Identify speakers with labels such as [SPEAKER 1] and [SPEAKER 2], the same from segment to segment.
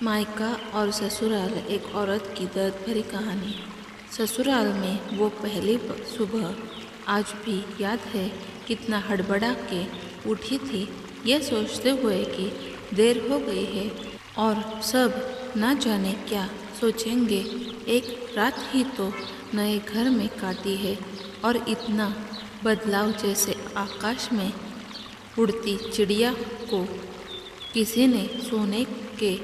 [SPEAKER 1] मायका और ससुराल एक औरत की दर्द भरी कहानी। ससुराल में वो पहली सुबह आज भी याद है, कितना हड़बड़ा के उठी थी, यह सोचते हुए कि देर हो गई है और सब न जाने क्या सोचेंगे। एक रात ही तो नए घर में काटी है और इतना बदलाव जैसे आकाश में उड़ती चिड़िया को किसी ने सोने के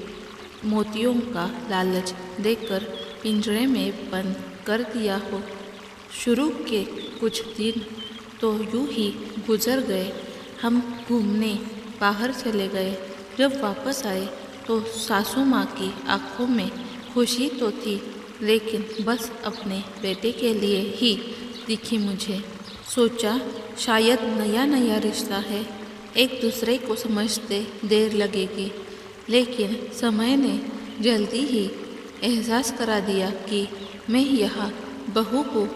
[SPEAKER 1] मोतियों का लालच देकर पिंजरे में बंद कर दिया हो। शुरू के कुछ दिन तो यूं ही गुजर गए। हम घूमने बाहर चले गए। जब वापस आए तो सासू माँ की आंखों में खुशी तो थी, लेकिन बस अपने बेटे के लिए ही दिखी मुझे। सोचा शायद नया नया रिश्ता है, एक दूसरे को समझते देर लगेगी, लेकिन समय ने जल्दी ही एहसास करा दिया कि मैं यहाँ बहू हूँ,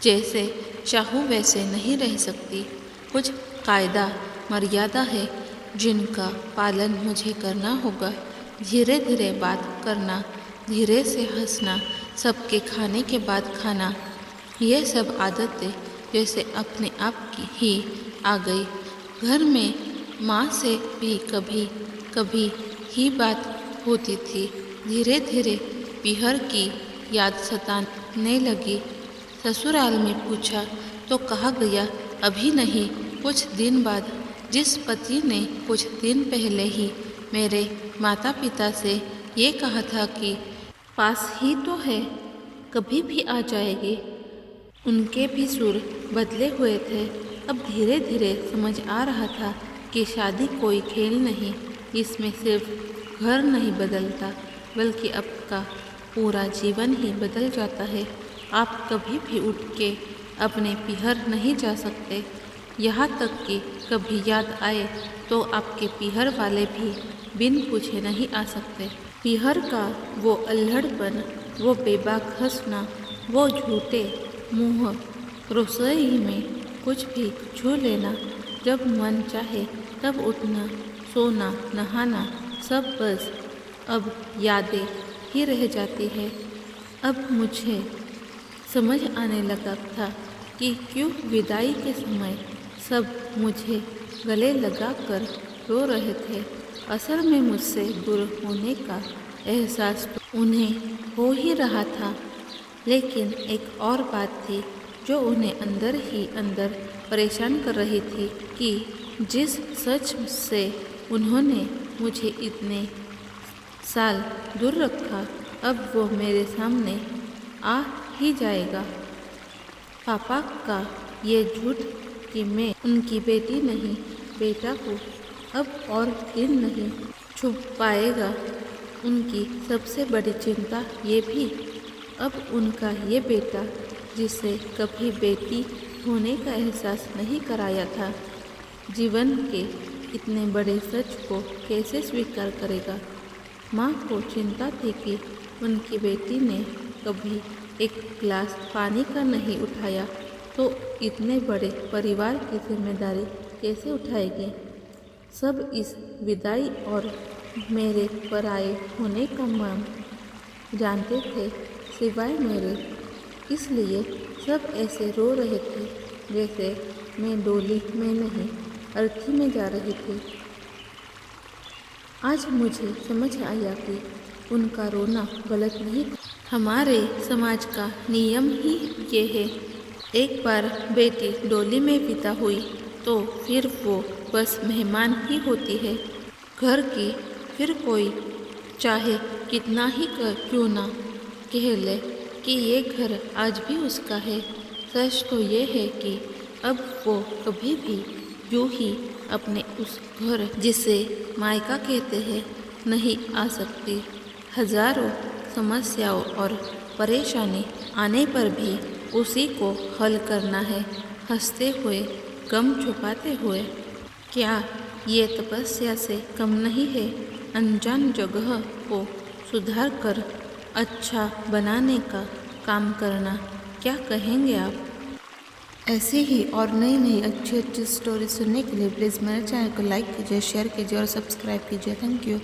[SPEAKER 1] जैसे चाहूँ वैसे नहीं रह सकती। कुछ कायदा मर्यादा है जिनका पालन मुझे करना होगा। धीरे धीरे बात करना, धीरे से हंसना, सबके खाने के बाद खाना, यह सब आदतें जैसे अपने आप की ही आ गई। घर में माँ से भी कभी कभी ही बात होती थी। धीरे धीरे पीहर की याद सताने लगी। ससुराल में पूछा तो कहा गया अभी नहीं, कुछ दिन बाद। जिस पति ने कुछ दिन पहले ही मेरे माता पिता से ये कहा था कि पास ही तो है, कभी भी आ जाएगी, उनके भी सुर बदले हुए थे। अब धीरे धीरे समझ आ रहा था कि शादी कोई खेल नहीं, इसमें सिर्फ घर नहीं बदलता बल्कि आपका पूरा जीवन ही बदल जाता है। आप कभी भी उठ के अपने पीहर नहीं जा सकते, यहाँ तक कि कभी याद आए तो आपके पीहर वाले भी बिन पूछे नहीं आ सकते। पीहर का वो अल्हड़पन, वो बेबाक हंसना, वो झूठे मुँह, रसोई में कुछ भी छू लेना, जब मन चाहे तब उठना, सोना, नहाना, सब बस अब यादें ही रह जाती है। अब मुझे समझ आने लगा था कि क्यों विदाई के समय सब मुझे गले लगाकर रो रहे थे। असल में मुझसे दूर होने का एहसास तो उन्हें हो ही रहा था, लेकिन एक और बात थी जो उन्हें अंदर ही अंदर परेशान कर रही थी कि जिस सच से उन्होंने मुझे इतने साल दूर रखा, अब वो मेरे सामने आ ही जाएगा। पापा का ये झूठ कि मैं उनकी बेटी नहीं बेटा हूँ, अब और दिन नहीं छुप पाएगा। उनकी सबसे बड़ी चिंता ये भी, अब उनका ये बेटा जिसे कभी बेटी होने का एहसास नहीं कराया था, जीवन के इतने बड़े सच को कैसे स्वीकार करेगा। माँ को चिंता थी कि उनकी बेटी ने कभी एक गिलास पानी का नहीं उठाया तो इतने बड़े परिवार की जिम्मेदारी कैसे उठाएगी। सब इस विदाई और मेरे पराए होने का मर्म जानते थे, सिवाय मेरे। इसलिए सब ऐसे रो रहे थे जैसे मैं डोली में नहीं, अर्थी में जा रही थी। आज मुझे समझ आया कि उनका रोना गलत नहीं था। हमारे समाज का नियम ही ये है, एक बार बेटी डोली में विदा हुई तो फिर वो बस मेहमान ही होती है घर की। फिर कोई चाहे कितना ही क्यों ना कह ले कि ये घर आज भी उसका है, सच तो ये है कि अब वो कभी भी यूँ ही अपने उस घर जिसे मायका कहते हैं नहीं आ सकती। हजारों समस्याओं और परेशानी आने पर भी उसी को हल करना है, हंसते हुए, गम छुपाते हुए। क्या ये तपस्या से कम नहीं है? अनजान जगह को सुधार कर अच्छा बनाने का काम करना, क्या कहेंगे आप? ऐसे ही और नई नई अच्छी अच्छी स्टोरी सुनने के लिए प्लीज़ मेरे चैनल को लाइक कीजिए, शेयर कीजिए और सब्सक्राइब कीजिए। Thank you.